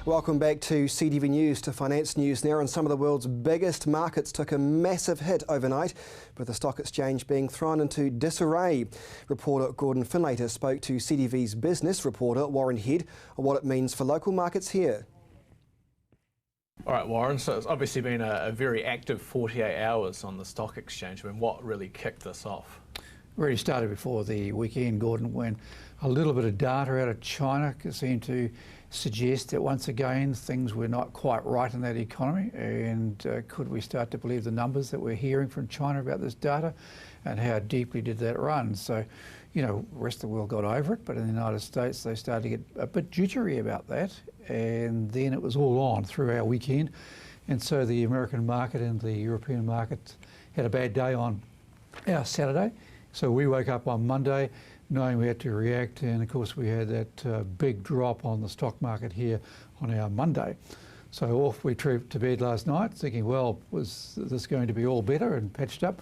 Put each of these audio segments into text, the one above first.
Welcome back to CTV News, to finance news now, and some of the world's biggest markets took a massive hit overnight, with the stock exchange being thrown into disarray. Reporter Gordon Finlater spoke to CTV's business reporter Warren Head on what it means for local markets here. All right, Warren, so it's obviously been a very active 48 hours on the stock exchange. I mean, what really kicked this off? Really started before the weekend, Gordon, when a little bit of data out of China seemed to suggest that once again things were not quite right in that economy, and could we start to believe the numbers that we're hearing from China about this data, and how deeply did that run? So, you know, the rest of the world got over it, but in the United States they started to get a bit jittery about that, and then it was all on through our weekend, and so the American market and the European market had a bad day on our Saturday. So we woke up on Monday knowing we had to react, and of course we had that big drop on the stock market here on our Monday. So off we trooped to bed last night thinking, well, was this going to be all better and patched up?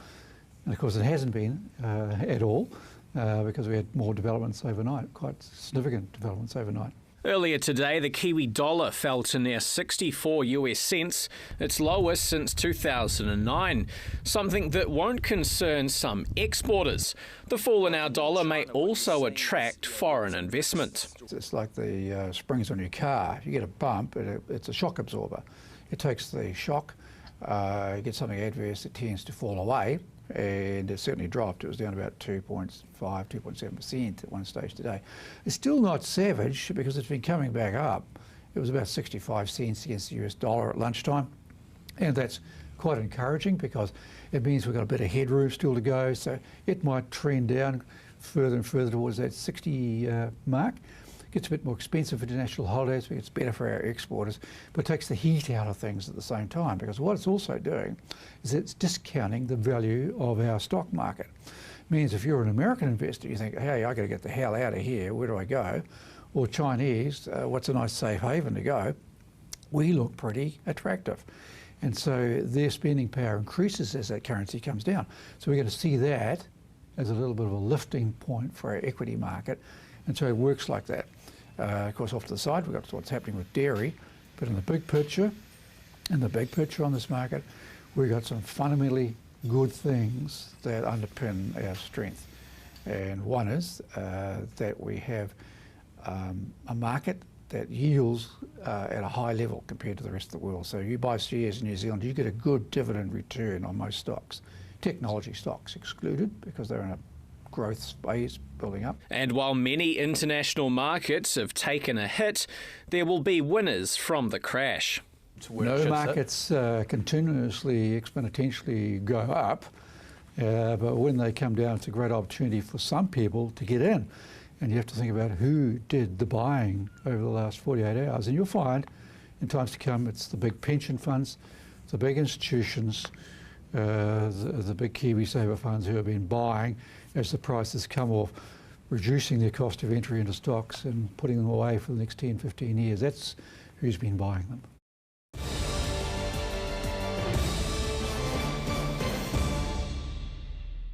And of course it hasn't been at all, because we had more developments overnight, quite significant developments overnight. Earlier today, the Kiwi dollar fell to near 64 US cents, its lowest since 2009, something that won't concern some exporters. The fall in our dollar may also attract foreign investment. It's like the springs on your car. If you get a bump, it's a shock absorber. It takes the shock, you get something adverse, it tends to fall away, and it certainly dropped. It was down about 2.5, 2.7% at one stage today. It's still not savage because it's been coming back up. It was about 65 cents against the US dollar at lunchtime, and that's quite encouraging because it means we've got a bit of headroom still to go, so it might trend down further and further towards that 60 mark. Gets a bit more expensive for international holidays, but it's better for our exporters, but takes the heat out of things at the same time, because what it's also doing is it's discounting the value of our stock market. It means if you're an American investor, you think, hey, I got to get the hell out of here, where do I go? Or Chinese, what's a nice safe haven to go? We look pretty attractive. And so their spending power increases as that currency comes down. So we're going to see that as a little bit of a lifting point for our equity market. And so it works like that. Of course, off to the side, we've got what's happening with dairy, but in the big picture on this market, we've got some fundamentally good things that underpin our strength. And one is that we have a market that yields at a high level compared to the rest of the world. So you buy shares in New Zealand, you get a good dividend return on most stocks, technology stocks excluded because they're in a growth space building up. And while many international markets have taken a hit, there will be winners from the crash. No markets continuously, exponentially go up, but when they come down, it's a great opportunity for some people to get in. And you have to think about who did the buying over the last 48 hours. And you'll find in times to come, it's the big pension funds, the big institutions, the big Kiwi saver funds who have been buying as the prices come off, reducing their cost of entry into stocks and putting them away for the next 10, 15 years. That's who's been buying them.